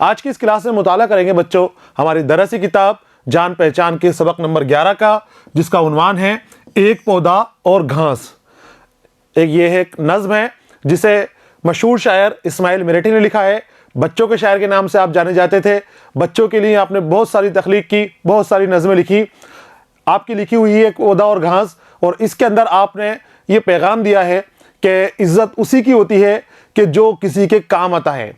आज की इस क्लास में मुताला करेंगे बच्चों हमारी दरसी किताब जान पहचान के सबक नंबर 11 का, जिसका उन्वान है एक पौधा और घास। ये एक नज्म है जिसे मशहूर शायर इस्माइल मेरठी ने लिखा है। बच्चों के शायर के नाम से आप जाने जाते थे। बच्चों के लिए आपने बहुत सारी तख्लीक की, बहुत सारी नज़में लिखी। आपकी लिखी हुई है एक पौधा और घास, और इसके अंदर आपने ये पैगाम दिया है कि इज़्ज़त उसी की होती है कि जो किसी के काम आता है।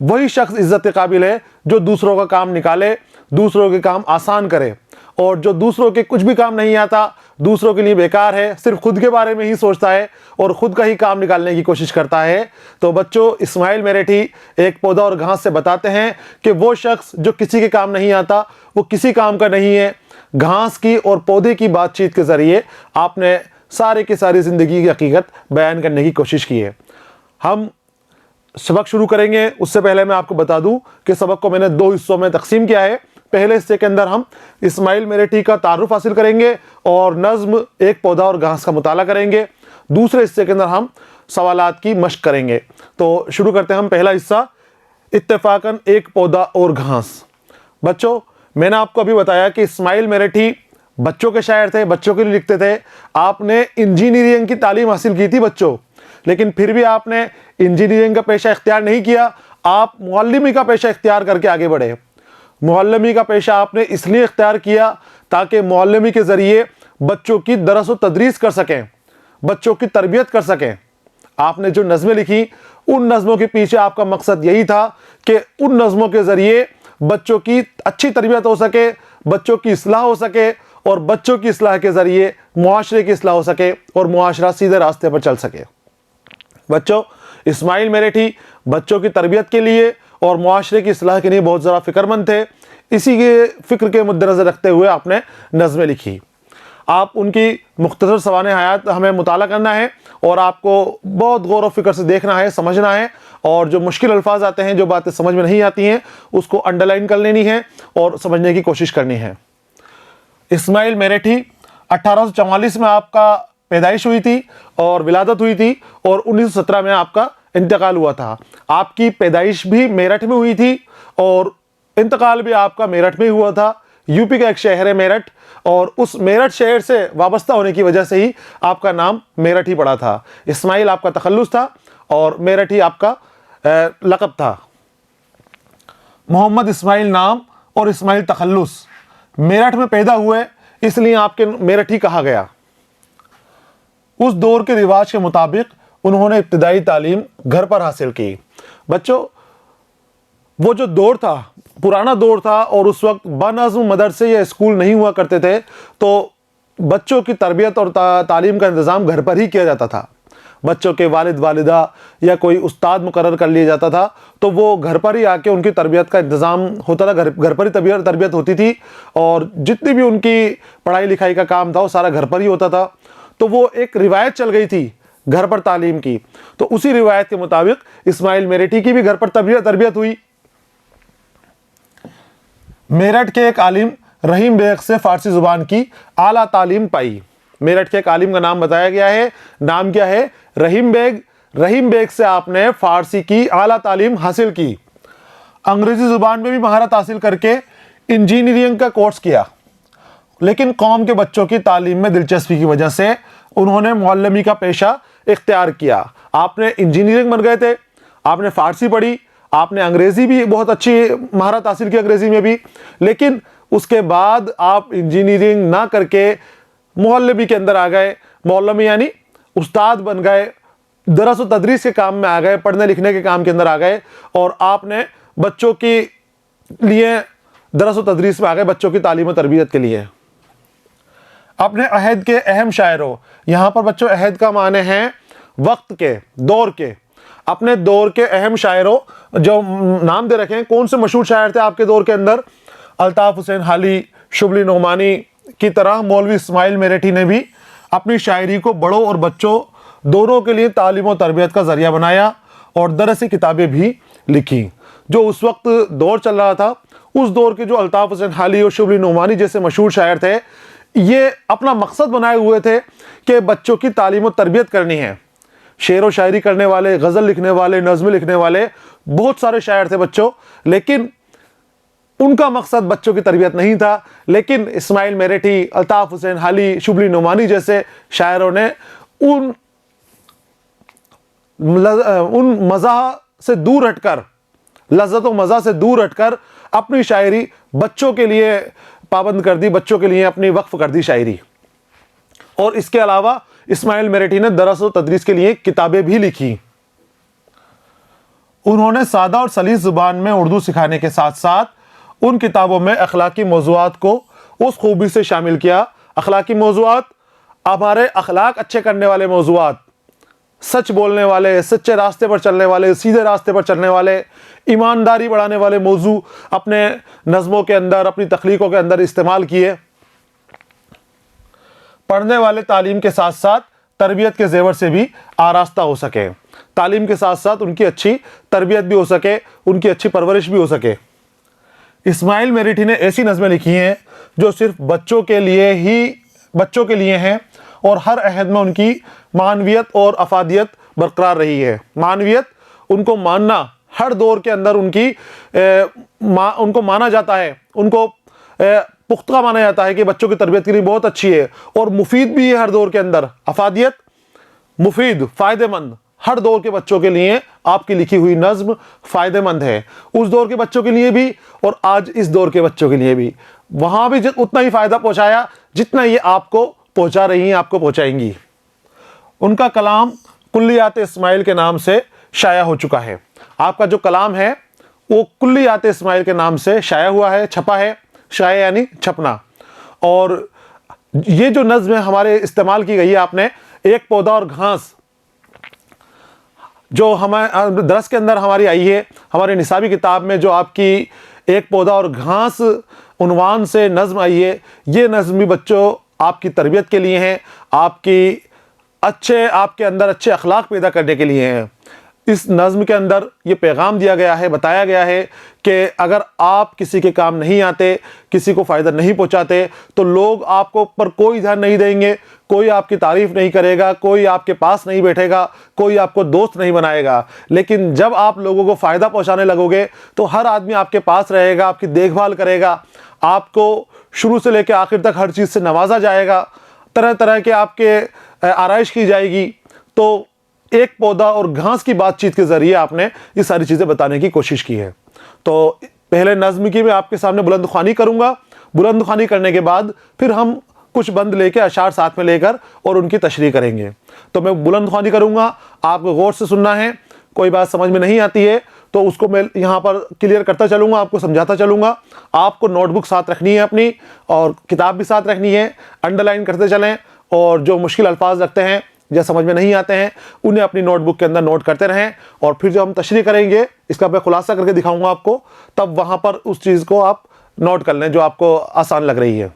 वही शख्स इज़्ज़त के काबिल है जो दूसरों का काम निकाले, दूसरों के काम आसान करे, और जो दूसरों के कुछ भी काम नहीं आता, दूसरों के लिए बेकार है, सिर्फ खुद के बारे में ही सोचता है और ख़ुद का ही काम निकालने की कोशिश करता है। तो बच्चों, इस्माइल मेरठी एक पौधा और घास से बताते हैं कि वो शख्स जो किसी के काम नहीं आता वो किसी काम का नहीं है। घास की और पौधे की बातचीत के ज़रिए आपने सारे की सारी ज़िंदगी की हकीकत बयान करने की कोशिश की है। हम सबक शुरू करेंगे उससे पहले मैं आपको बता दूं कि सबक को मैंने 2 हिस्सों में तकसीम किया है। पहले हिस्से के अंदर हम इस्माइल मेरठी का तारुफ हासिल करेंगे और नज़्म एक पौधा और घास का मुताला करेंगे। दूसरे हिस्से के अंदर हम सवालात की मश्क करेंगे। तो शुरू करते हैं हम पहला हिस्सा, इत्तेफाकन एक पौधा और घास। बच्चों, मैंने आपको अभी बताया कि इस्माइल मेरठी बच्चों के शायर थे, बच्चों के लिए लिखते थे। आपने इंजीनियरिंग की तालीम हासिल की थी बच्चों, लेकिन फिर भी आपने इंजीनियरिंग का पेशा इख्तियार नहीं किया। आप मुअल्लिमी का पेशा इख्तियार करके आगे बढ़े। मुअल्लिमी का पेशा आपने इसलिए इख्तियार किया ताकि मुअल्लिमी के ज़रिए बच्चों की दरस व तदरीस कर सकें, बच्चों की तरबियत कर सकें। आपने जो नज़में लिखी, उन नज़मों के पीछे आपका मकसद यही था कि उन नज़मों के ज़रिए बच्चों की अच्छी तरबियत हो सके, बच्चों की इस्लाह हो सके, और बच्चों की इस्लाह के ज़रिए मुआशरे की इस्लाह हो सके और मुआशरा सीधे रास्ते पर चल सके। बच्चों, इस्माइल मेरठी बच्चों की तरबियत के लिए और मुआशरे की इस्लाह के लिए बहुत ज़्यादा फ़िक्रमंद थे। इसी के फ़िक्र के मद्देनज़र रखते हुए आपने नज़में लिखी। आप उनकी मुख्तसर सवाने हयात हमें मुताला करना है और आपको बहुत गौर व फिक्र से देखना है, समझना है, और जो मुश्किल अल्फाज आते हैं, जो बातें समझ में नहीं आती हैं, उसको अंडरलाइन कर लेनी है और समझने की कोशिश करनी है। इस्माइल मेरठी 1844 में आपका पैदाइश हुई थी और विलादत हुई थी, और 1917 में आपका इंतकाल हुआ था। आपकी पैदाइश भी मेरठ में हुई थी और इंतकाल भी आपका मेरठ में हुआ था। यूपी का एक शहर है मेरठ, और उस मेरठ शहर से वाबस्ता होने की वजह से ही आपका नाम मेरठी पड़ा था। इस्माइल आपका तखल्लुस था और मेरठी आपका लक़ब था। मोहम्मद इस्माइल नाम और इस्माइल तखल्लुस। मेरठ में पैदा हुए इसलिए आपके मेरठी कहा गया। उस दौर के रिवाज के मुताबिक उन्होंने इब्तिदाई तालीम घर पर हासिल की। बच्चों, वो जो दौर था, पुराना दौर था, और उस वक्त बनज़्म मदरसे या स्कूल नहीं हुआ करते थे, तो बच्चों की तरबियत और तालीम का इंतज़ाम घर पर ही किया जाता था। बच्चों के वालिद वालिदा या कोई उस्ताद मुकर्रर कर लिया जाता था, तो वो घर पर ही आके उनकी तरबियत का इंतज़ाम होता था। घर पर ही तरबियत होती थी, और जितनी भी उनकी पढ़ाई लिखाई का काम था वो सारा घर पर ही होता था। तो वो एक रिवायत चल गई थी घर पर तालीम की। तो उसी रिवायत के मुताबिक इस्माइल मेरठी की भी घर पर तरबियत हुई। मेरठ के एक आलिम रहीम बेग से फ़ारसी ज़ुबान की आला तालीम पाई। मेरठ के एक आलिम का नाम बताया गया है। नाम क्या है? रहीम बेग। रहीम बेग से आपने फ़ारसी की आला तालीम हासिल की। अंग्रेज़ी ज़ुबान में भी महारत हासिल करके इंजीनियरिंग का कोर्स किया, लेकिन कौम के बच्चों की तालीम में दिलचस्पी की वजह से उन्होंने मुअल्लिमी का पेशा इख्तियार किया। आपने इंजीनियरिंग बन गए थे, आपने फ़ारसी पढ़ी, आपने अंग्रेज़ी भी बहुत अच्छी महारत हासिल की अंग्रेज़ी में भी, लेकिन उसके बाद आप इंजीनियरिंग ना करके मुअल्लिमी के अंदर आ गए। मुअल्लिमी यानी उस्ताद बन गए, दरस व तदरीस के काम में आ गए, पढ़ने लिखने के काम के अंदर आ गए, और आपने बच्चों के लिए दरस व तदरीस में आ गए, बच्चों की तालीम और तरबियत के लिए। अपने अहद के अहम शायरों, यहाँ पर बच्चों अहद का माने हैं वक्त के, दौर के। अपने दौर के अहम शायरों, जो नाम दे रखे हैं, कौन से मशहूर शायर थे आपके दौर के अंदर? अल्ताफ़ हुसैन हाली, शुबली नोमानी की तरह मौलवी इस्माइल मेरठी ने भी अपनी शायरी को बड़ों और बच्चों दोनों के लिए तालीम और तरबियत का ज़रिया बनाया और दरसी किताबें भी लिखी। जो उस वक्त दौर चल रहा था, उस दौर के जो अल्ताफ़ हुसैन हाली और शुबली नोमानी जैसे मशहूर शायर थे, ये अपना मकसद बनाए हुए थे कि बच्चों की तालीम और तरबियत करनी है। शेर व शायरी करने वाले, गज़ल लिखने वाले, नज़्म लिखने वाले बहुत सारे शायर थे बच्चों, लेकिन उनका मकसद बच्चों की तरबियत नहीं था। लेकिन इस्माइल मेरठी, अल्ताफ़ हुसैन हाली, शुबली नुमानी जैसे शायरों ने उन मज़ाह से दूर हटकर, लज़्ज़त व मज़ा से दूर हटकर अपनी शायरी बच्चों के लिए पाबंद कर दी, बच्चों के लिए अपनी वक्फ कर दी शायरी। और इसके अलावा इस्माइल मेरठी ने दरस व तदरीस के लिए किताबें भी लिखी। उन्होंने सादा और सलीस ज़ुबान में उर्दू सिखाने के साथ साथ उन किताबों में अखलाकी मौज़ूआत को उस खूबी से शामिल किया। अखलाकी मौज़ूआत हमारे अखलाक अच्छे करने वाले मौज़ूआत, सच बोलने वाले, सच्चे रास्ते पर चलने वाले, सीधे रास्ते पर चलने वाले, ईमानदारी बढ़ाने वाले मौजू अपने नज़मों के अंदर, अपनी तख्लीक़ों के अंदर इस्तेमाल किए। पढ़ने वाले तालीम के साथ साथ तरबियत के जेवर से भी आरास्ता हो सके, तालीम के साथ साथ उनकी अच्छी तरबियत भी हो सके, उनकी अच्छी परवरिश भी हो सके। इस्माइल मेरठी ने ऐसी नज़में लिखी हैं जो सिर्फ बच्चों के लिए हैं और हर अहद में उनकी मानवियत और अफादियत बरकरार रही है। मानवियत, उनको मानना, हर दौर के अंदर उनको माना जाता है, उनको पुख्ता माना जाता है कि बच्चों की तरबियत के लिए बहुत अच्छी है और मुफीद भी है हर दौर के अंदर। अफादियत, मुफीद, फ़ायदेमंद, हर दौर के बच्चों के लिए आपकी लिखी हुई नज़्म फ़ायदेमंद है, उस दौर के बच्चों के लिए भी और आज इस दौर के बच्चों के लिए भी। वहाँ भी उतना ही फ़ायदा पहुँचाया जितना ये आपको पहुँचा रही हैं, आपको पहुँचाएंगी। उनका कलाम कुल्लियात इस्माइल के नाम से शाया हो चुका है। आपका जो कलाम है वो कुल्लियात इस्माइल के नाम से शाया हुआ है, छपा है। शाया यानी छपना। और ये जो नज़्म हमारे इस्तेमाल की गई है, आपने एक पौधा और घास, जो हमारे दरस के अंदर हमारी आई है, हमारे निसाबी किताब में जो आपकी एक पौधा और घास उन्वान से नज़्म आई है, ये नज़्म भी बच्चों आपकी तरबियत के लिए हैं, आपके अंदर अच्छे अखलाक पैदा करने के लिए हैं। इस नज़्म के अंदर ये पैगाम दिया गया है, बताया गया है कि अगर आप किसी के काम नहीं आते, किसी को फ़ायदा नहीं पहुंचाते, तो लोग आपको पर कोई ध्यान नहीं देंगे, कोई आपकी तारीफ़ नहीं करेगा, कोई आपके पास नहीं बैठेगा, कोई आपको दोस्त नहीं बनाएगा। लेकिन जब आप लोगों को फ़ायदा पहुंचाने लगोगे तो हर आदमी आपके पास रहेगा, आपकी देखभाल करेगा, आपको शुरू से लेकर आखिर तक हर चीज़ से नवाजा जाएगा, तरह तरह के आपके आराइश की जाएगी। तो एक पौधा और घास की बातचीत के ज़रिए आपने ये सारी चीज़ें बताने की कोशिश की है। तो पहले नज़्म की मैं आपके सामने बुलंद ख़्वानी करूँगा, बुलंद ख़्वानी करने के बाद फिर हम कुछ बंद लेके अशार साथ में लेकर और उनकी तशरीह करेंगे। तो मैं बुलंद ख़्वानी करूँगा, आपको गौर से सुनना है। कोई बात समझ में नहीं आती है तो उसको मैं यहाँ पर क्लियर करता चलूँगा, आपको समझाता चलूँगा। आपको नोटबुक साथ रखनी है अपनी और किताब भी साथ रखनी है, अंडरलाइन करते चलें और जो मुश्किल अल्फाज लगते हैं या समझ में नहीं आते हैं उन्हें अपनी नोटबुक के अंदर नोट करते रहें। और फिर जब हम तशरीह करेंगे, इसका मैं खुलासा करके दिखाऊंगा आपको, तब वहाँ पर उस चीज़ को आप नोट कर लें जो आपको आसान लग रही है।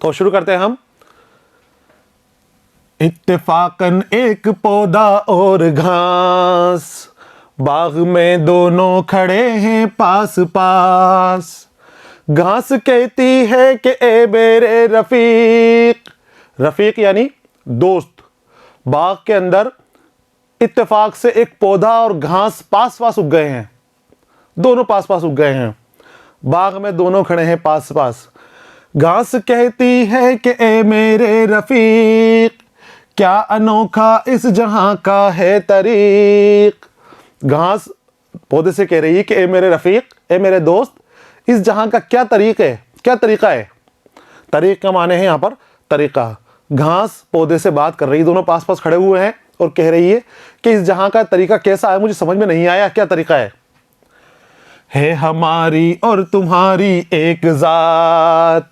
तो शुरू करते हैं हम। इत्तेफाकन एक पौधा और घास, बाग में दोनों खड़े हैं पास पास। घास कहती है कि ए मेरे रफीक, रफीक यानी दोस्त। बाग के अंदर इत्तेफाक से एक पौधा और घास पास पास उग गए हैं, दोनों पास पास उग गए हैं, बाग में दोनों खड़े हैं पास पास। घास कहती है कि ए मेरे रफीक, क्या अनोखा इस जहां का है तरीक। घास पौधे से कह रही है कि ए मेरे रफीक, ए मेरे दोस्त, इस जहां का क्या तरीक है, क्या तरीका है। तरीक का माने है यहाँ पर तरीका। घास पौधे से बात कर रही, दोनों पास पास खड़े हुए हैं और कह रही है कि इस जहां का तरीका कैसा है, मुझे समझ में नहीं आया, क्या तरीका है हमारी और तुम्हारी एक जात,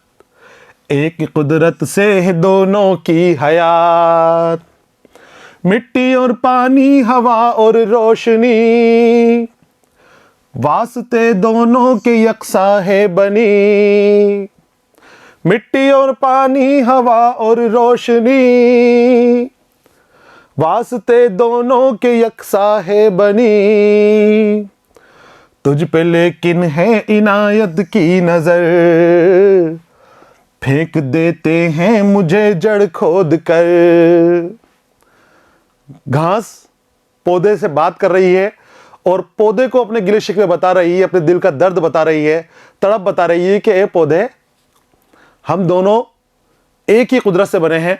एक कुदरत से है दोनों की हयात। मिट्टी और पानी, हवा और रोशनी, वास्ते दोनों के यकसा है बनी। मिट्टी और पानी, हवा और रोशनी, वास्ते दोनों के यकसा है बनी। तुझ पे लेकिन है इनायत की नजर, फेंक देते हैं मुझे जड़ खोद कर। घास पौधे से बात कर रही है और पौधे को अपने गिले शिकवे बता रही है, अपने दिल का दर्द बता रही है, तड़प बता रही है कि ए पौधे, हम दोनों एक ही कुदरत से बने हैं।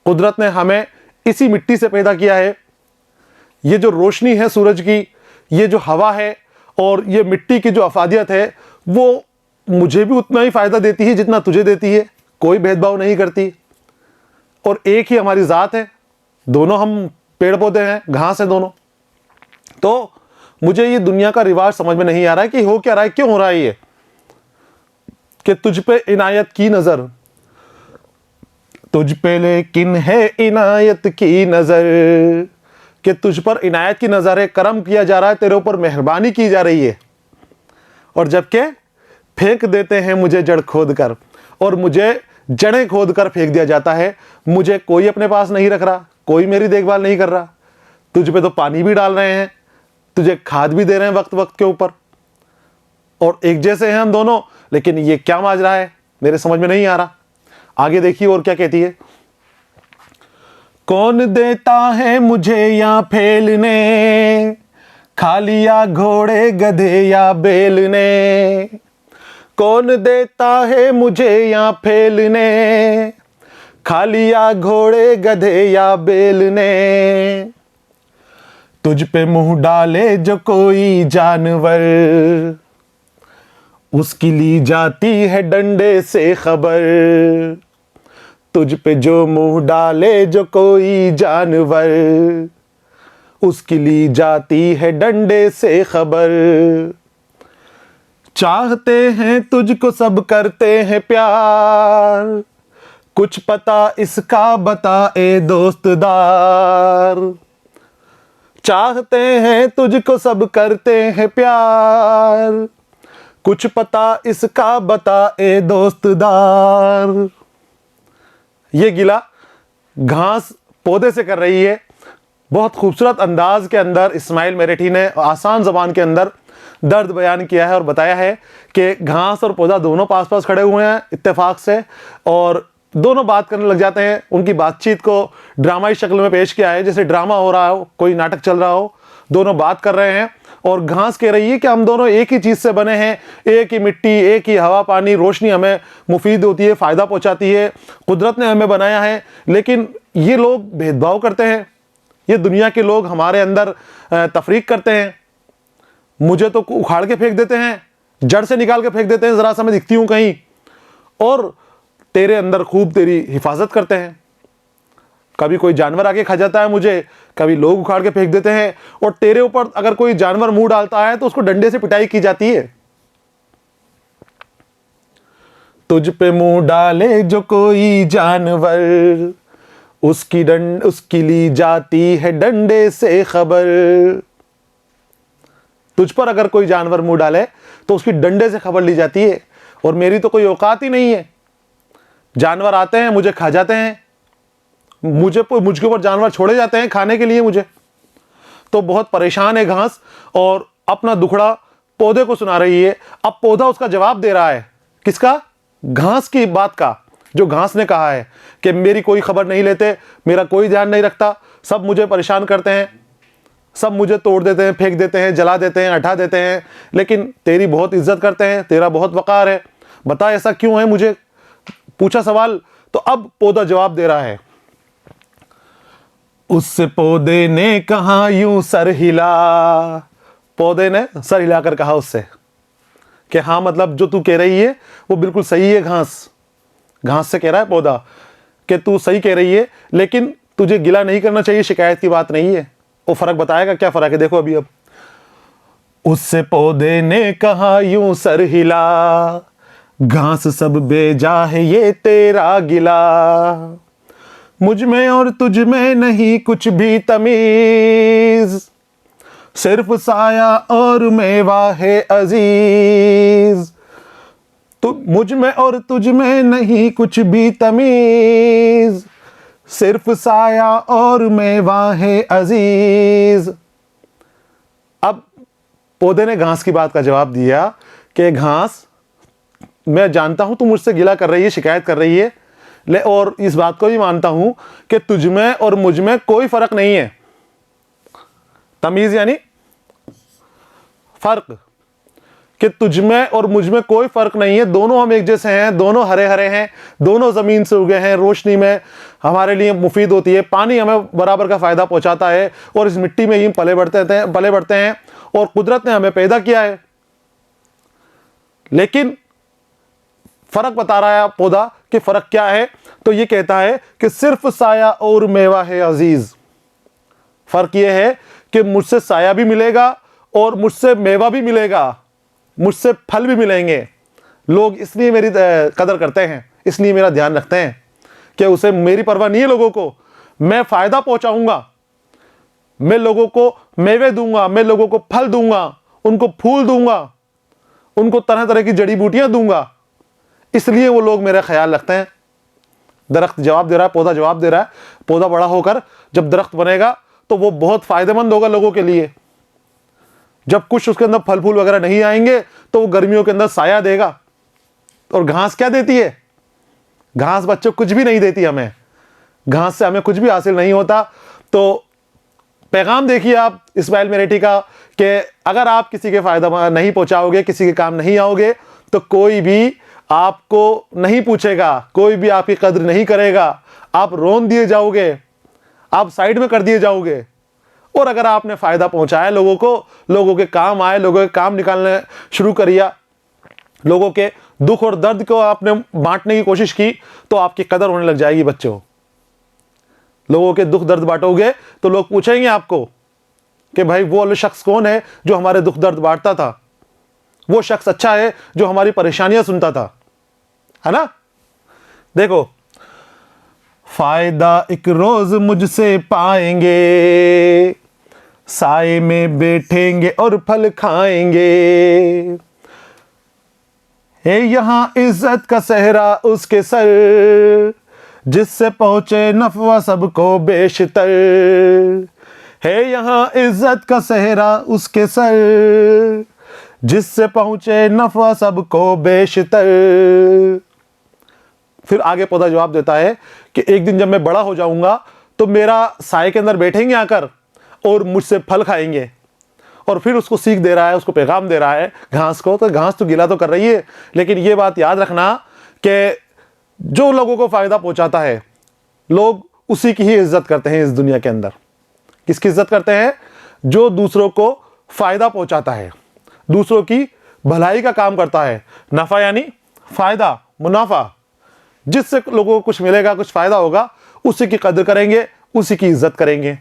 कुदरत ने हमें इसी मिट्टी से पैदा किया है। ये जो रोशनी है सूरज की, ये जो हवा है और ये मिट्टी की जो अफादियत है, वो मुझे भी उतना ही फ़ायदा देती है जितना तुझे देती है, कोई भेदभाव नहीं करती। और एक ही हमारी ज़ात है, दोनों हम पेड़ पौधे हैं, घास है दोनों। तो मुझे ये दुनिया का रिवाज समझ में नहीं आ रहा है कि हो क्या रहा है, क्यों हो रहा है ये, कि तुझ पे इनायत की नज़र, तुझ पे लेकिन है इनायत की नज़र, कि तुझ पर इनायत की नज़र है, करम किया जा रहा है, तेरे ऊपर मेहरबानी की जा रही है। और जबकि फेंक देते हैं मुझे जड़ खोद कर, और मुझे जड़ें खोद कर फेंक दिया जाता है। मुझे कोई अपने पास नहीं रख रहा, कोई मेरी देखभाल नहीं कर रहा। तुझ पे तो पानी भी डाल रहे हैं, तुझे खाद भी दे रहे हैं वक्त वक्त के ऊपर, और एक जैसे हैं हम दोनों, लेकिन ये क्या माजरा है, मेरे समझ में नहीं आ रहा। आगे देखिए और क्या कहती है। कौन देता है मुझे या फैलने, खा लिया घोड़े गधे या बैल ने। कौन देता है मुझे या फैलने, खा लिया घोड़े गधे या बैल ने। तुझ पे मुंह डाले जो कोई जानवर, उसकी ली जाती है डंडे से खबर। तुझ पे जो मुंह डाले जो कोई जानवर, उसकी ली जाती है डंडे से खबर। चाहते हैं तुझको सब करते हैं प्यार, कुछ पता इसका बता ए दोस्तदार। चाहते हैं तुझको सब करते हैं प्यार, कुछ पता इसका बता ए दोस्तदार। ये गिला घास पौधे से कर रही है। बहुत खूबसूरत अंदाज के अंदर इस्माइल मेरेठी ने आसान ज़बान के अंदर दर्द बयान किया है और बताया है कि घास और पौधा दोनों पास पास खड़े हुए हैं इत्तेफाक से, और दोनों बात करने लग जाते हैं। उनकी बातचीत को ड्रामाई शक्ल में पेश किया है, जैसे ड्रामा हो रहा हो, कोई नाटक चल रहा हो। दोनों बात कर रहे हैं और घास कह रही है कि हम दोनों एक ही चीज़ से बने हैं, एक ही मिट्टी, एक ही हवा पानी, रोशनी हमें मुफीद होती है, फ़ायदा पहुंचाती है, कुदरत ने हमें बनाया है। लेकिन ये लोग भेदभाव करते हैं, ये दुनिया के लोग हमारे अंदर तफरीक करते हैं। मुझे तो उखाड़ के फेंक देते हैं, जड़ से निकाल के फेंक देते हैं, ज़रा सा मैं दिखती हूँ कहीं, और तेरे अंदर खूब तेरी हिफाजत करते हैं। कभी कोई जानवर आके खा जाता है मुझे, कभी लोग उखाड़ के फेंक देते हैं, और तेरे ऊपर अगर कोई जानवर मुंह डालता है तो उसको डंडे से पिटाई की जाती है। तुझ पे मुंह डाले जो कोई जानवर, उसकी ली जाती है डंडे से खबर। तुझ पर अगर कोई जानवर मुंह डाले तो उसकी डंडे से खबर ली जाती है, और मेरी तो कोई औकात ही नहीं है। जानवर आते हैं मुझे खा जाते हैं, मुझके ऊपर जानवर छोड़े जाते हैं खाने के लिए। मुझे तो बहुत परेशान है घास, और अपना दुखड़ा पौधे को सुना रही है। अब पौधा उसका जवाब दे रहा है, किसका? घास की बात का, जो घास ने कहा है कि मेरी कोई खबर नहीं लेते, मेरा कोई ध्यान नहीं रखता, सब मुझे परेशान करते हैं, सब मुझे तोड़ देते हैं, फेंक देते हैं, जला देते हैं, हटा देते हैं, लेकिन तेरी बहुत इज्जत करते हैं, तेरा बहुत वक़ार है। बता ऐसा क्यों है? मुझे पूछा सवाल, तो अब पौधा जवाब दे रहा है। उससे पौधे ने कहा यूं सर हिला, पौधे ने सर हिलाकर कहा उससे कि हाँ, मतलब जो तू कह रही है वो बिल्कुल सही है। घास से कह रहा है पौधा कि तू सही कह रही है, लेकिन तुझे गिला नहीं करना चाहिए, शिकायत की बात नहीं है। वो फर्क बताएगा, क्या फर्क है देखो अभी। अब उससे पौधे ने कहा यूं सर हिला, घास सब बेजा है ये तेरा गिला। मुझ में और तुझ में नहीं कुछ भी तमीज, सिर्फ साया और मेवा है अजीज। तो मुझ में और तुझ में नहीं कुछ भी तमीज, सिर्फ साया और मेवा है अजीज। अब पौधे ने घास की बात का जवाब दिया कि घास, मैं जानता हूं तू मुझसे गिला कर रही है, शिकायत कर रही है, और इस बात को भी मानता हूं कि तुझ में और मुझ में कोई फर्क नहीं है। तमीज यानी फर्क, कि तुझ में और मुझ में कोई फर्क नहीं है, दोनों हम एक जैसे हैं, दोनों हरे हरे हैं, दोनों जमीन से उगे हैं, रोशनी में हमारे लिए मुफीद होती है, पानी हमें बराबर का फायदा पहुंचाता है और इस मिट्टी में ही पले बढ़ते हैं और कुदरत ने हमें पैदा किया है। लेकिन फर्क बता रहा है पौधा कि फर्क क्या है, तो ये कहता है कि सिर्फ साया और मेवा है अजीज। फर्क ये है कि मुझसे साया भी मिलेगा और मुझसे मेवा भी मिलेगा, मुझसे फल भी मिलेंगे। लोग इसलिए मेरी कदर करते हैं, इसलिए मेरा ध्यान रखते हैं कि उसे मेरी परवाह नहीं है, लोगों को मैं फायदा पहुंचाऊंगा, मैं लोगों को मेवे दूंगा, मैं लोगों को फल दूंगा, उनको फूल दूंगा, उनको तरह तरह की जड़ी बूटियां दूंगा, इसलिए वो लोग मेरा ख्याल रखते हैं। दरख्त जवाब दे रहा है, पौधा जवाब दे रहा है। पौधा बड़ा होकर जब दरख्त बनेगा तो वो बहुत फायदेमंद होगा लोगों के लिए। जब कुछ उसके अंदर फल फूल वगैरह नहीं आएंगे तो वो गर्मियों के अंदर साया देगा। और घास क्या देती है? घास बच्चों कुछ भी नहीं देती हमें, घास से हमें कुछ भी हासिल नहीं होता। तो पैगाम देखिए आप इस्माइल मिरेठी का कि अगर आप किसी के फायदा नहीं पहुंचाओगे, किसी के काम नहीं आओगे, तो कोई भी आपको नहीं पूछेगा, कोई भी आपकी कद्र नहीं करेगा, आप रोन दिए जाओगे, आप साइड में कर दिए जाओगे। और अगर आपने फायदा पहुंचाया लोगों को, लोगों के काम आए, लोगों के काम निकालने शुरू करिया, लोगों के दुख और दर्द को आपने बांटने की कोशिश की, तो आपकी कदर होने लग जाएगी बच्चों। लोगों के दुख दर्द बांटोगे तो लोग पूछेंगे आपको कि भाई वो शख्स कौन है जो हमारे दुख दर्द बांटता था, वो शख्स अच्छा है जो हमारी परेशानियां सुनता था, है ना। देखो, फायदा एक रोज मुझसे पाएंगे, साए में बैठेंगे और फल खाएंगे। है यहां इज्जत का सहरा उसके सर, जिससे पहुंचे नफवा सबको बेशतर। है यहां इज्जत का सहरा उसके सर, जिससे पहुंचे नफवा सबको बेशतर। फिर आगे पौधा जवाब देता है कि एक दिन जब मैं बड़ा हो जाऊंगा तो मेरा साए के अंदर बैठेंगे आकर और मुझसे फल खाएंगे। और फिर उसको सीख दे रहा है, उसको पैगाम दे रहा है घास को, तो घास तो गिला तो कर रही है, लेकिन ये बात याद रखना कि जो लोगों को फायदा पहुंचाता है, लोग उसी की ही इज्जत करते हैं इस दुनिया के अंदर। किसकी इज्जत करते हैं? जो दूसरों को फायदा पहुंचाता है, दूसरों की भलाई का काम करता है। नफा यानी फायदा, मुनाफा, जिससे लोगों को कुछ मिलेगा, कुछ फायदा होगा, उसी की कदर करेंगे, उसी की इज्जत करेंगे।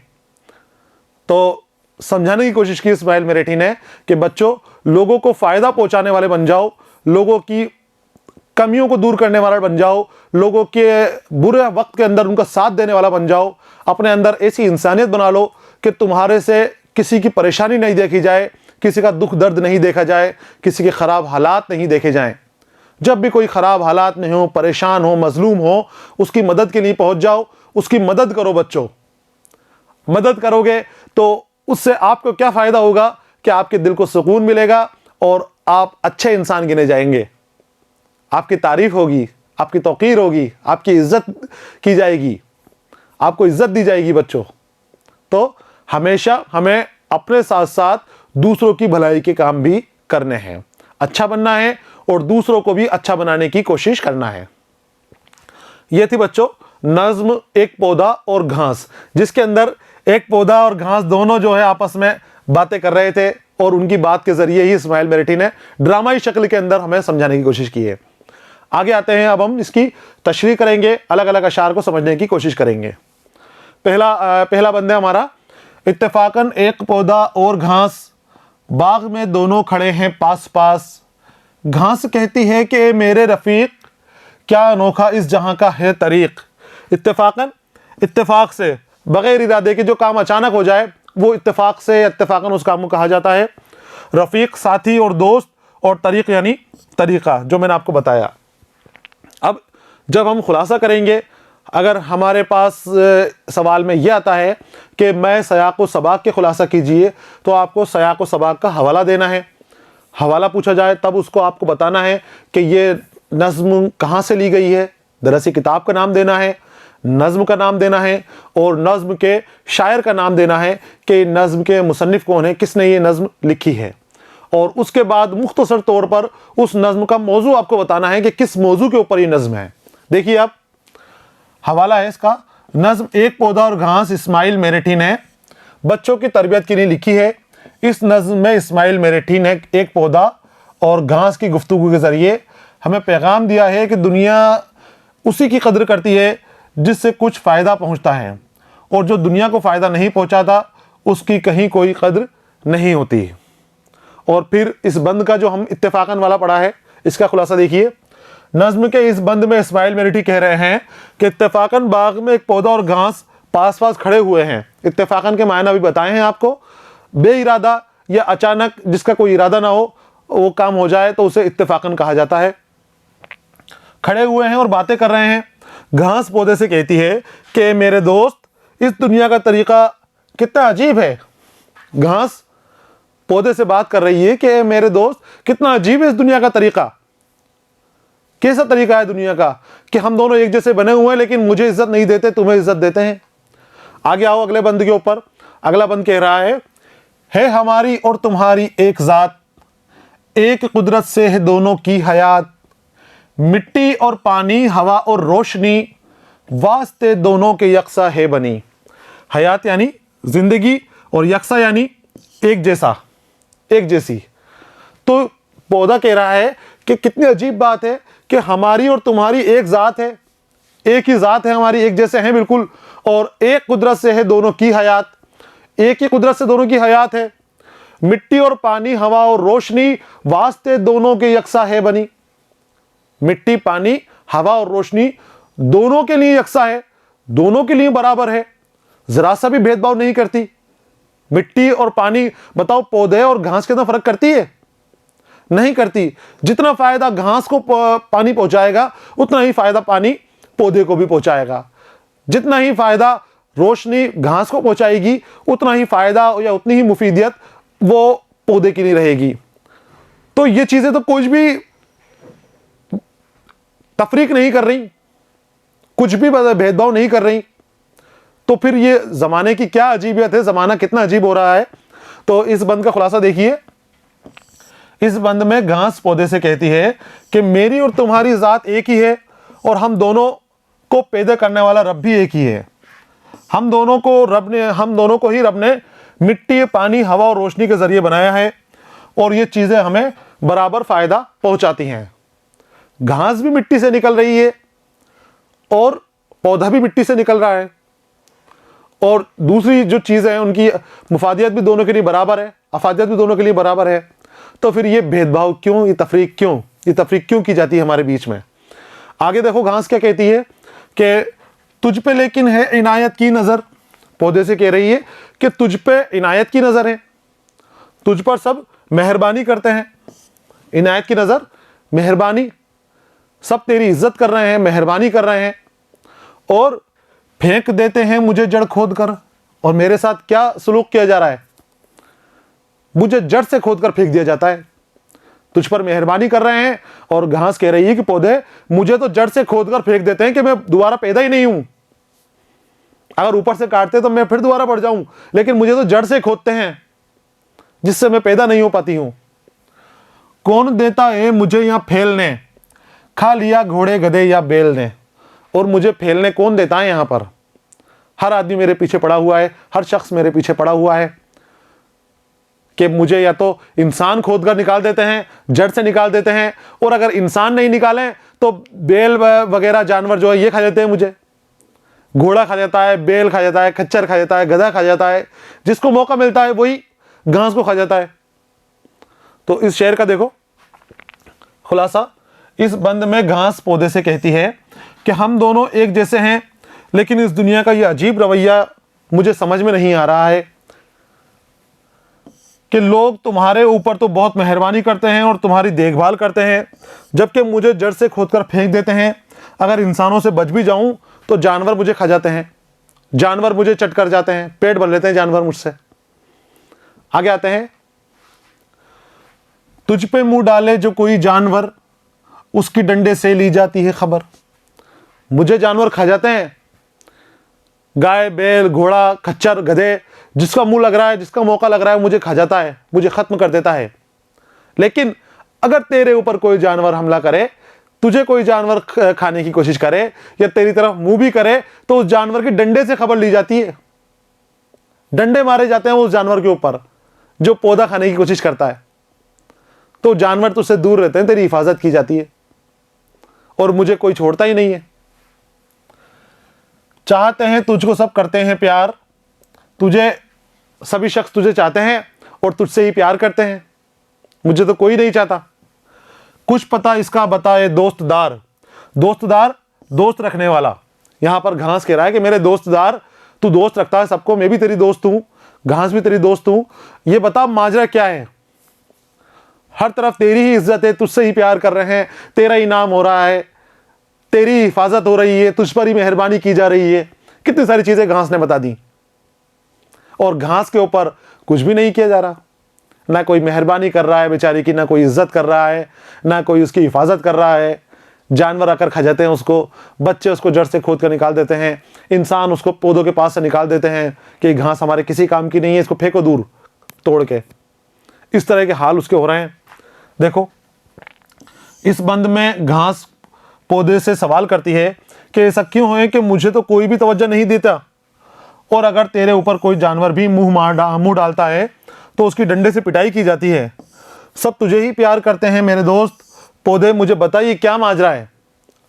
तो समझाने की कोशिश की इस्माइल मिरेठी ने कि बच्चों, लोगों को फायदा पहुंचाने वाले बन जाओ, लोगों की कमियों को दूर करने वाला बन जाओ, लोगों के बुरे वक्त के अंदर उनका साथ देने वाला बन जाओ। अपने अंदर ऐसी इंसानियत बना लो कि तुम्हारे से किसी की परेशानी नहीं देखी जाए, किसी का दुख दर्द नहीं देखा जाए, किसी के खराब हालात नहीं देखे जाएं। जब भी कोई खराब हालात में हो, परेशान हो, मजलूम हो, उसकी मदद के लिए पहुंच जाओ, उसकी मदद करो बच्चों। मदद करोगे तो उससे आपको क्या फायदा होगा कि आपके दिल को सुकून मिलेगा और आप अच्छे इंसान गिने जाएंगे, आपकी तारीफ होगी, आपकी तौकीर होगी, आपकी इज्जत की जाएगी, आपको इज्जत दी जाएगी बच्चों। तो हमेशा हमें अपने साथ साथ दूसरों की भलाई के काम भी करने हैं, अच्छा बनना है और दूसरों को भी अच्छा बनाने की कोशिश करना है। यह थी बच्चों नज्म एक पौधा और घास, जिसके अंदर एक पौधा और घास दोनों जो है आपस में बातें कर रहे थे और उनकी बात के जरिए ही इस्माइल मिरेठी ने ड्रामाई शक्ल के अंदर हमें समझाने की कोशिश की है। आगे आते हैं, अब हम इसकी तशरीह करेंगे, अलग अलग अशार को समझने की कोशिश करेंगे। पहला बंद है हमारा, इत्तेफाकन एक पौधा और घास, बाग में दोनों खड़े हैं पास पास। घास कहती है कि मेरे रफीक, क्या अनोखा इस जहां का है तरीक। इत्तेफाकन, इत्तेफाक से, बगैर इरादे के जो काम अचानक हो जाए वो इत्तेफाक से, इत्तेफाकन उस काम को कहा जाता है। रफीक साथी और दोस्त, और तरीक यानी तरीका, जो मैंने आपको बताया। अब जब हम खुलासा करेंगे, अगर हमारे पास सवाल में यह आता है कि मैं सयाक़ व सबाक़ के खुलासा कीजिए, तो आपको सयाक़ व सबाक़ का हवाला देना है। हवाला पूछा जाए तब उसको आपको बताना है कि ये नज़्म कहाँ से ली गई है, दरसी किताब का नाम देना है, नज़्म का नाम देना है और नज़्म के शायर का नाम देना है कि नज़्म के मुसन्निफ़ कौन है, किसने ये नज़्म लिखी है। और उसके बाद मुख्तसर तौर पर उस नज़्म का मौजू आपको बताना है कि किस मौजू के ऊपर ये नज़्म है। देखिए आप, हवाला है इसका, नज़्म एक पौधा और घास इस्माइल मेरेठी ने बच्चों की तरबियत के लिए लिखी है। इस नज़्म में इस्माइल मेरेठी ने एक पौधा और घास की गुफ्तगू के ज़रिए हमें पैगाम दिया है कि दुनिया उसी की कदर करती है जिससे कुछ फ़ायदा पहुंचता है, और जो दुनिया को फ़ायदा नहीं पहुंचाता उसकी कहीं कोई कदर नहीं होती। और फिर इस बंद का जो हम इत्तेफाकन वाला पढ़ा है, इसका खुलासा देखिए। नज़्म के इस बंद में इस्माइल मेरेठी कह रहे हैं कि इत्तेफाकन बाग में एक पौधा और घास पास पास खड़े हुए हैं। इत्तेफाकन के मायना भी बताए हैं आपको। बेइरादा या अचानक जिसका कोई इरादा ना हो वो काम हो जाए तो उसे इत्तेफाकन कहा जाता है। खड़े हुए हैं और बातें कर रहे हैं। घास पौधे से कहती है कि मेरे दोस्त, इस दुनिया का तरीका कितना अजीब है। घास पौधे से बात कर रही है कि मेरे दोस्त, कितना अजीब है इस दुनिया का तरीका। कैसा तरीका है दुनिया का कि हम दोनों एक जैसे बने हुए हैं लेकिन मुझे इज्जत नहीं देते, तुम्हें इज्जत देते हैं। आगे आओ अगले बंद के ऊपर। अगला बंद कह रहा है हमारी और तुम्हारी एक ज़ात, एक कुदरत से है दोनों की हयात, मिट्टी और पानी, हवा और रोशनी, वास्ते दोनों के यकसा है बनी। हयात यानी जिंदगी और यकसा यानी एक जैसा, एक जैसी। तो पौधा कह रहा है कि कितनी अजीब बात है कि हमारी और तुम्हारी एक ज़ात है, एक ही ज़ात है हमारी, एक जैसे हैं बिल्कुल, और एक कुदरत से है दोनों की हयात, एक ही कुदरत से दोनों की हयात है। मिट्टी और पानी, हवा और रोशनी, वास्ते दोनों के यकसा है बनी। मिट्टी, पानी, हवा और रोशनी दोनों के लिए यकसा है, दोनों के लिए बराबर है, जरा सा भी भेदभाव नहीं करती। मिट्टी और पानी, बताओ पौधे और घास के अंदर फर्क करती है? नहीं करती। जितना फायदा घास को पानी पहुंचाएगा उतना ही फायदा पानी पौधे को भी पहुंचाएगा। जितना ही फायदा रोशनी घास को पहुंचाएगी उतना ही फायदा या उतनी ही मुफीदियत वो पौधे की नहीं रहेगी। तो ये चीजें तो कुछ भी तफरीक नहीं कर रही, कुछ भी भेदभाव नहीं कर रही। तो फिर ये जमाने की क्या अजीबियत है, जमाना कितना अजीब हो रहा है। तो इस बंद का खुलासा देखिए। इस बंद में घास पौधे से कहती है कि मेरी और तुम्हारी जात एक ही है और हम दोनों को पैदा करने वाला रब भी एक ही है। हम दोनों को ही रब ने मिट्टी, पानी, हवा और रोशनी के जरिए बनाया है और ये चीजें हमें बराबर फायदा पहुंचाती हैं। घास भी मिट्टी से निकल रही है और पौधा भी मिट्टी से निकल रहा है, और दूसरी जो चीजें हैं उनकी मुफादियत भी दोनों के लिए बराबर है, अफादियत भी दोनों के लिए बराबर है। तो फिर ये भेदभाव क्यों, ये तफरीक क्यों की जाती है हमारे बीच में। आगे देखो घास क्या कहती है कि तुझ पे लेकिन है इनायत की नज़र। पौधे से कह रही है कि तुझ पे इनायत की नज़र है, तुझ पर सब मेहरबानी करते हैं। इनायत की नज़र, मेहरबानी, सब तेरी इज्जत कर रहे हैं, मेहरबानी कर रहे हैं, और फेंक देते हैं मुझे जड़ खोद कर। और मेरे साथ क्या सलूक किया जा रहा है, मुझे जड़ से खोद कर फेंक दिया जाता है। तुझ पर मेहरबानी कर रहे हैं, और घास कह रही है कि पौधे मुझे तो जड़ से खोद कर फेंक देते हैं कि मैं दोबारा पैदा ही नहीं हूं। अगर ऊपर से काटते तो मैं फिर दोबारा बढ़ जाऊं, लेकिन मुझे तो जड़ से खोदते हैं जिससे मैं पैदा नहीं हो पाती हूं। कौन देता है मुझे यहां फैलने, खा लिया घोड़े गधे या बैल ने। और मुझे फैलने कौन देता है? यहां पर हर आदमी मेरे पीछे पड़ा हुआ है, हर शख्स मेरे पीछे पड़ा हुआ है कि मुझे या तो इंसान खोद कर निकाल देते हैं, जड़ से निकाल देते हैं, और अगर इंसान नहीं निकालें तो बैल वगैरह जानवर जो है ये खा जाते हैं मुझे। घोड़ा खा जाता है, बैल खा जाता है, खच्चर खा जाता है, गधा खा जाता है, जिसको मौका मिलता है वही घास को खा जाता है। तो इस शेर का देखो खुलासा। इस बंद में घास पौधे से कहती है कि हम दोनों एक जैसे हैं, लेकिन इस दुनिया का ये अजीब रवैया मुझे समझ में नहीं आ रहा है कि लोग तुम्हारे ऊपर तो बहुत मेहरबानी करते हैं और तुम्हारी देखभाल करते हैं, जबकि मुझे जड़ से खोदकर फेंक देते हैं। अगर इंसानों से बच भी जाऊं तो जानवर मुझे खा जाते हैं, जानवर मुझे चट कर जाते हैं, पेट भर लेते हैं जानवर मुझसे। आगे आते हैं। तुझ पे मुंह डाले जो कोई जानवर, उसकी डंडे से ली जाती है खबर। मुझे जानवर खा जाते हैं, गाय, बैल, घोड़ा, खच्चर, गधे, जिसका मुंह लग रहा है, जिसका मौका लग रहा है, मुझे खा जाता है, मुझे खत्म कर देता है। लेकिन अगर तेरे ऊपर कोई जानवर हमला करे, तुझे कोई जानवर खाने की कोशिश करे या तेरी तरफ मुंह भी करे, तो उस जानवर के डंडे से खबर ली जाती है। डंडे मारे जाते हैं उस जानवर के ऊपर जो पौधा खाने की कोशिश करता है। तो जानवर तुझसे दूर रहते हैं, तेरी हिफाजत की जाती है, और मुझे कोई छोड़ता ही नहीं है। चाहते हैं तुझको सब करते हैं प्यार, तुझे सभी शख्स तुझे चाहते हैं और तुझसे ही प्यार करते हैं, मुझे तो कोई नहीं चाहता। कुछ पता इसका बताए दोस्तदार। दोस्तदार, दोस्त रखने वाला। यहां पर घास कह रहा है कि मेरे दोस्तदार, तू दोस्त रखता है सबको, मैं भी तेरी दोस्त हूं, घास भी तेरी दोस्त हूं, ये बता माजरा क्या है। हर तरफ तेरी ही इज्जत है, तुझसे ही प्यार कर रहे हैं, तेरा ही नाम हो रहा है, तेरी हिफाजत हो रही है, तुझ पर ही मेहरबानी की जा रही है। कितनी सारी चीजें घास ने बता दी, और घास के ऊपर कुछ भी नहीं किया जा रहा। ना कोई मेहरबानी कर रहा है बेचारी की, ना कोई इज्जत कर रहा है, ना कोई उसकी हिफाजत कर रहा है। जानवर आकर खा जाते हैं उसको, बच्चे उसको जड़ से खोद कर निकाल देते हैं, इंसान उसको पौधों के पास से निकाल देते हैं कि घास हमारे किसी काम की नहीं है, इसको फेंको दूर तोड़ के। इस तरह के हाल उसके हो रहे हैं। देखो, इस बंद में घास पौधे से सवाल करती है कि ऐसा क्यों है कि मुझे तो कोई भी तवज्जो नहीं देता, और अगर तेरे ऊपर कोई जानवर भी मुंह डालता है तो उसकी डंडे से पिटाई की जाती है। सब तुझे ही प्यार करते हैं मेरे दोस्त पौधे, मुझे बताइए क्या माजरा है।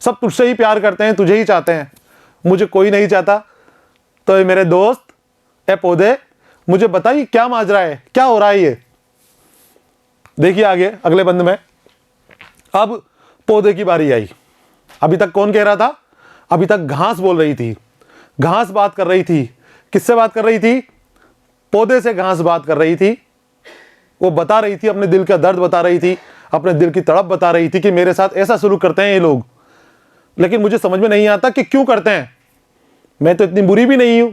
सब तुझसे ही प्यार करते हैं, तुझे ही चाहते हैं, मुझे कोई नहीं चाहता। तो ये मेरे दोस्त ए पौधे, मुझे बताइए क्या माजरा है, क्या हो रहा है ये। देखिए आगे अगले बंद में, अब पौधे की बारी आई। अभी तक कौन कह रहा था? अभी तक घास बोल रही थी, घास बात कर रही थी। किससे बात कर रही थी? पौधे से घास बात कर रही थी। वो बता रही थी, अपने दिल का दर्द बता रही थी, अपने दिल की तड़प बता रही थी कि मेरे साथ ऐसा सलूक करते हैं ये लोग, लेकिन मुझे समझ में नहीं आता कि क्यों करते हैं। मैं तो इतनी बुरी भी नहीं हूं,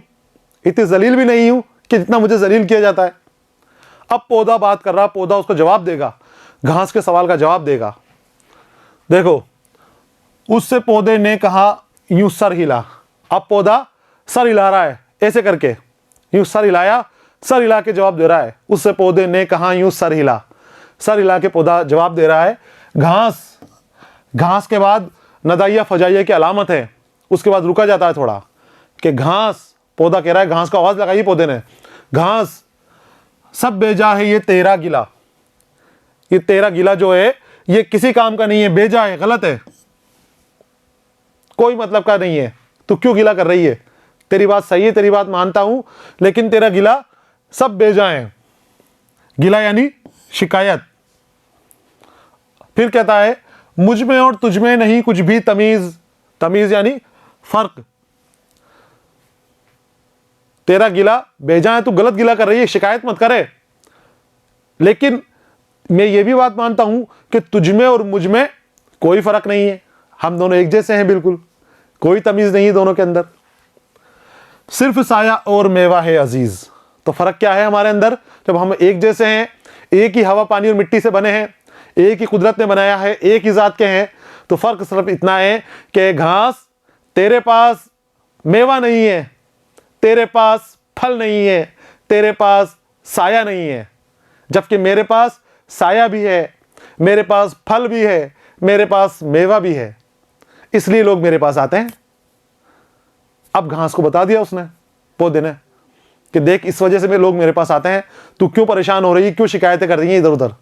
इतनी जलील भी नहीं हूं कि जितना मुझे जलील किया जाता है। अब पौधा बात कर रहा, पौधा उसको जवाब देगा, घास के सवाल का जवाब देगा। देखो, उससे पौधे ने कहा यूं सर हिला। अब पौधा सर हिला रहा है ऐसे करके, यूं सर हिलाया, सर हिला के जवाब दे रहा है। उससे पौधे ने कहा यूं सर हिला, सर हिला के पौधा जवाब दे रहा है। घास, घास के बाद नदाइया फजाइया की अलामत है, उसके बाद रुका जाता है थोड़ा कि घास, पौधा कह रहा है, घास का आवाज लगाई पौधे ने, घास सब बेजा है ये तेरा गिला। ये तेरा गिला जो है ये किसी काम का नहीं है, बेजा है, गलत है, कोई मतलब का नहीं है। तू क्यों गिला कर रही है? तेरी बात सही है, तेरी बात मानता हूं, लेकिन तेरा गिला सब बेजा है। गिला यानी शिकायत। फिर कहता है मुझ में और तुझ में नहीं कुछ भी तमीज, तमीज यानी फर्क। तेरा गिला बेजा है, तू गलत गिला कर रही है, शिकायत मत करे। लेकिन मैं ये भी बात मानता हूं कि तुझ में और मुझ में कोई फर्क नहीं है, हम दोनों एक जैसे हैं, बिल्कुल कोई तमीज नहीं है दोनों के अंदर। सिर्फ साया और मेवा है अजीज। तो फर्क क्या है हमारे अंदर? जब हम एक जैसे हैं, एक ही हवा पानी और मिट्टी से बने हैं, एक ही कुदरत ने बनाया है, एक ही जात के हैं, तो फर्क सिर्फ इतना है कि घास, तेरे पास मेवा नहीं है, तेरे पास फल नहीं है, तेरे पास साया नहीं है, जबकि मेरे पास साया भी है, मेरे पास फल भी है, मेरे पास मेवा भी है, इसलिए लोग मेरे पास आते हैं। अब घास को बता दिया उसने, पौधे ने, कि देख इस वजह से लोग मेरे पास आते हैं, तू क्यों परेशान हो रही है, क्यों शिकायतें कर रही है इधर उधर,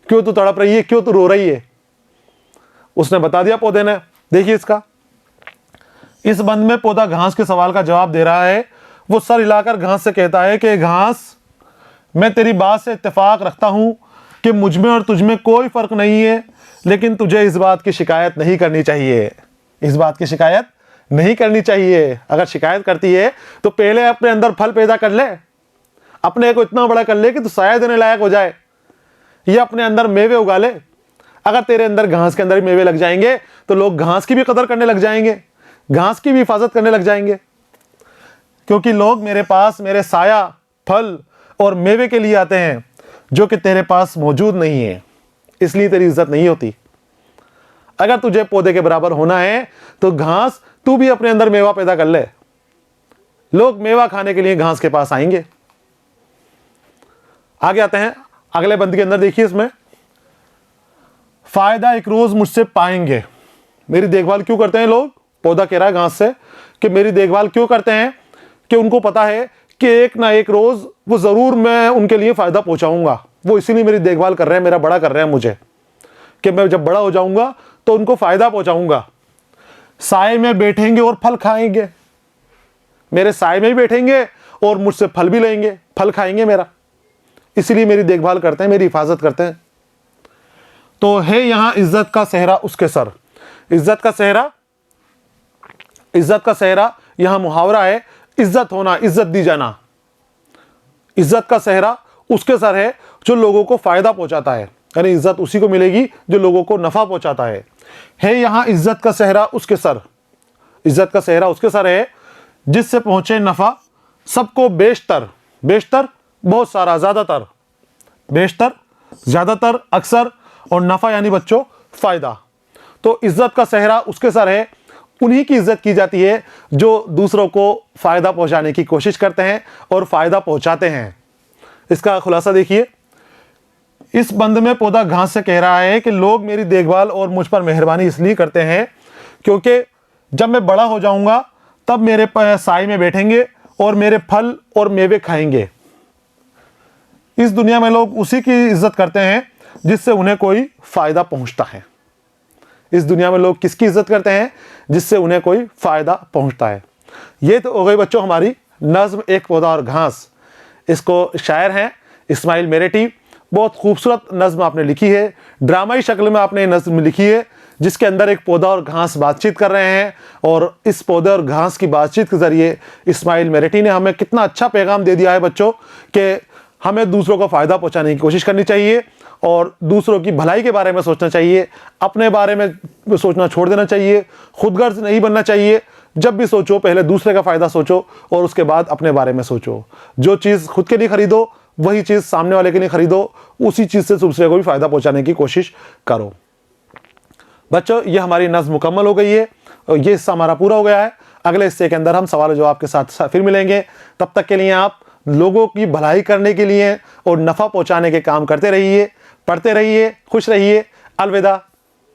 क्यों तू तड़प रही है, क्यों तू रो रही है। उसने बता दिया पौधे ने। देखिए इसका, इस बंद में पौधा घास के सवाल का जवाब दे रहा है। वो सर हिलाकर घास से कहता है कि घास, मैं तेरी बात से इत्तेफाक रखता हूं कि मुझ में और तुझ में कोई फर्क नहीं है, लेकिन तुझे इस बात की शिकायत नहीं करनी चाहिए, इस बात की शिकायत नहीं करनी चाहिए। अगर शिकायत करती है तो पहले अपने अंदर फल पैदा कर ले, अपने को इतना बड़ा कर ले कि तू साया देने लायक हो जाए, ये अपने अंदर मेवे उगा ले। अगर तेरे अंदर घास के अंदर ही मेवे लग जाएंगे तो लोग घास की भी कदर करने लग जाएंगे, घास की भी हिफाजत करने लग जाएंगे, क्योंकि लोग मेरे पास मेरे साया, फल और मेवे के लिए आते हैं जो कि तेरे पास मौजूद नहीं है, इसलिए तेरी इज्जत नहीं होती। अगर तुझे पौधे के बराबर होना है तो घास तू भी अपने अंदर मेवा पैदा कर ले। लोग मेवा खाने के लिए घास के पास आएंगे। आगे आते हैं अगले बंद के अंदर। देखिए इसमें फायदा एक रोज मुझसे पाएंगे। मेरी देखभाल क्यों करते हैं लोग? पौधा कह रहा है घास से कि मेरी देखभाल क्यों करते हैं? कि उनको पता है कि एक ना एक रोज वो जरूर मैं उनके लिए फायदा पहुंचाऊंगा। वो इसीलिए मेरी देखभाल कर रहे हैं, मेरा बड़ा कर रहे हैं मुझे, कि मैं जब बड़ा हो जाऊंगा तो उनको फायदा पहुंचाऊंगा। साए में बैठेंगे और फल खाएंगे। मेरे साए में भी बैठेंगे और मुझसे फल भी लेंगे, फल खाएंगे मेरा, इसलिए मेरी देखभाल करते हैं, मेरी हिफाजत करते हैं। तो है यहां इज्जत का सेहरा उसके सर। इज्जत का सेहरा, इज्जत का सेहरा यहां मुहावरा है, इज्जत होना, इज्जत दी जाना। इज्जत का सेहरा उसके सर है जो लोगों को फायदा पहुंचाता है, यानी इज्जत उसी को मिलेगी जो लोगों को नफा पहुंचाता है यहां इज्जत का सेहरा उसके सर। इज्जत का सेहरा उसके सर है जिससे पहुंचे नफा सबको बेशतर, बेशतर बहुत सारा, ज्यादातर, बेशतर ज्यादातर, अक्सर, और नफा यानी बच्चों फायदा। तो इज्जत का सेहरा उसके सर है, उन्हीं की इज्जत की जाती है जो दूसरों को फायदा पहुंचाने की कोशिश करते हैं और फायदा पहुंचाते हैं। इसका खुलासा देखिए। इस बंद में पौधा घास से कह रहा है कि लोग मेरी देखभाल और मुझ पर मेहरबानी इसलिए करते हैं क्योंकि जब मैं बड़ा हो जाऊंगा तब मेरे साए में बैठेंगे और मेरे फल और मेवे खाएंगे। इस दुनिया में लोग उसी की इज्जत करते हैं जिससे उन्हें कोई फायदा पहुंचता है। इस दुनिया में लोग किसकी इज्जत करते हैं? जिससे उन्हें कोई फायदा पहुंचता है। ये तो हो गई बच्चों हमारी नज्म एक पौधा और घास। इसको शायर हैं इस्माइल मेरेटी। बहुत खूबसूरत नज्म आपने लिखी है, ड्रामाई शक्ल में आपने नज्म लिखी है जिसके अंदर एक पौधा और घास बातचीत कर रहे हैं। और इस पौधे और घास की बातचीत के ज़रिए इस्माइल मेरेटी ने हमें कितना अच्छा पैगाम दे दिया है बच्चों कि हमें दूसरों को फ़ायदा पहुंचाने की कोशिश करनी चाहिए और दूसरों की भलाई के बारे में सोचना चाहिए, अपने बारे में सोचना छोड़ देना चाहिए, खुदगर्ज नहीं बनना चाहिए। जब भी सोचो पहले दूसरे का फ़ायदा सोचो और उसके बाद अपने बारे में सोचो। जो चीज़ खुद के लिए खरीदो वही चीज़ सामने वाले के लिए खरीदो, उसी चीज़ से दूसरे को भी फ़ायदा पहुंचाने की कोशिश करो। बच्चों ये हमारी नज़्म मुकम्मल हो गई है और ये हिस्सा हमारा पूरा हो गया है। अगले हिस्से के अंदर हम सवाल जवाब के साथ फिर मिलेंगे। तब तक के लिए आप लोगों की भलाई करने के लिए और नफ़ा पहुंचाने के काम करते रहिए, पढ़ते रहिए, खुश रहिए। अलविदा।